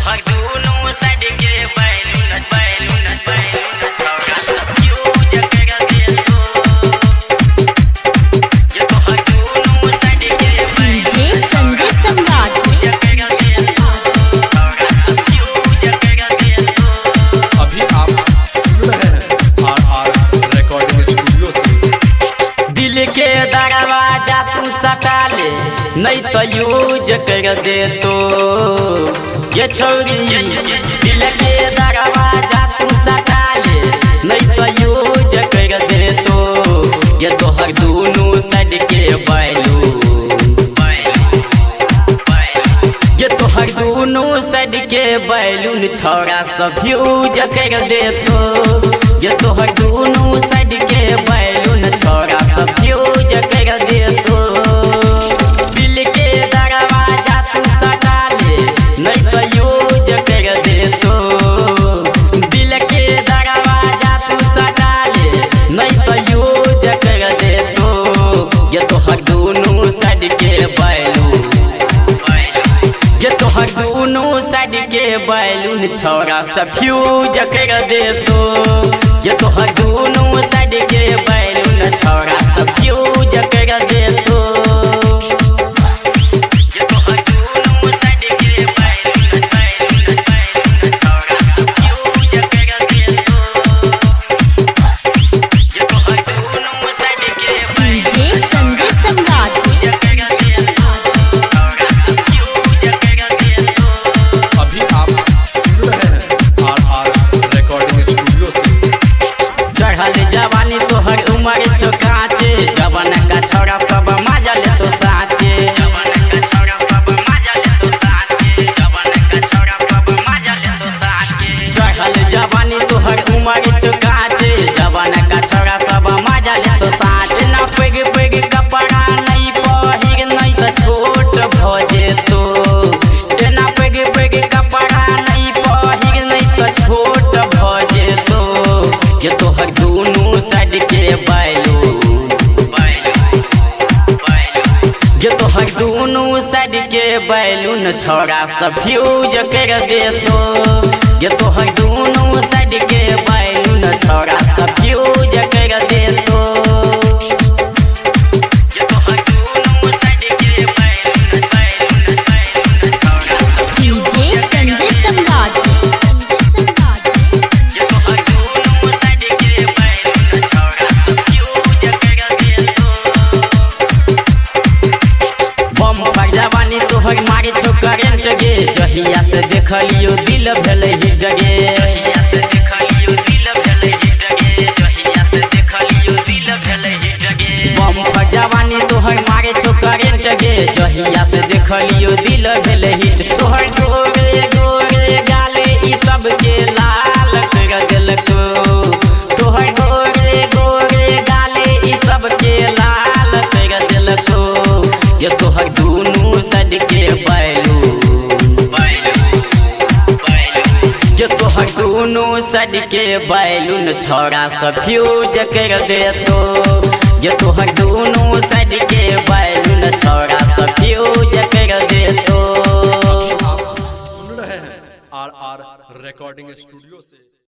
तोहर दोनों साइड के बैलून बैलून बैलून छोड़ा फ्यूज कर दे तो ये तोहर दोनों साइड के डीजे संजय सम्राट अभी आप सुन रहे हैं आर रिकॉर्डिंग स्टूडियो से। दिल के दरवाजा तू सटा ले नहीं तो यूज कर दे तो ये छोरी दिल के दरवाजा तू सटा ले नहीं तो यूज कर दे तो ये तोहर दोनों साइड के बैलून ये तोहर दोनों साइड के बैलून छोड़ा सब यूज कर दे तो ये तोहर दोनों साइड के बैलून छोड़ा सब यूज कर दे तो दिल के दरवाजा तू सटा ले नहीं तो यूज कर दे तो दिल के दरवाजा तू सटा ले नहीं तो यूज कर दे तो ये तोहर दोनों साइड के बैलून ये तोहर दोनों साइड के बैलून छोड़ा सब फ्यूज कर दे तो ये तोहर दोनों साइड के बैलून छोड़ा सब फ्यूज कर दे तो ये तोहर दोनों साइड के बैलून बैलून बैलून छोड़ा सब फ्यूज कर दे तो ये तोहर दोनों साइड के डीजे संजय सम्राट अभी आप सुन रहे हैं आर रिकॉर्डिंग स्टूडियो से। चढ़ल जवानी तोहर उमर छोकाचे जवन का छोरा सब मजा ले तो साचे जवन का छोरा सब मजा ले तो साचे जवन का छोरा सब मजा ले तो साचे चढ़ल जवानी तोहर उमर छोकाचे जवन का छोरा सब मजा ले तो साचे ना पेग पेग कपड़ा नहीं पहिर नहीं तो छोट भजे तो ना पेग पेग कपड़ा नहीं पहिर नहीं तो छोट भजे तो ये तोहर दोनों साइड के बैलून ये तोहर दोनों साइड के बैलून छोड़ा सब फ्यूज कर दे तो ये तोहर दोनों साइड के बैलून छोड़ा सब फ्यूज कर दे तो ये तोहर दोनों साइड के बैलून बैलून बैलून छोड़ा सब डीजे संजय सम्राट ये तोहर दोनों साइड के बैलून छोड़ा सब फ्यूज कर दे तो बम पर जवानी तोहर मारे छो करेंट गे जहिया से देखलियो दिल भेल ही जगे जहिया से देखलियो दिल भेल ही जगे जहिया से देखलियो दिल भेल ही जगे बम पर जवानी तोहर मारे छो करेंट गे जहिया से देखलियो दिल भेल ही तोहर गोरे गोरे गाले ई सब के लाल कर देलको तोहर गोरे गोरे गाले ई सब के लाल कर देलको ये तोहर दोनों साइड के बैलून ये तोहर दोनों साइड के बैलून छोड़ा सब फ्यूज कर दे तो ये तोहर दोनों साइड के बैलून छोड़ा सब फ्यूज कर दे तो आप सुन रहे हैं आर रिकॉर्डिंग स्टूडियो से।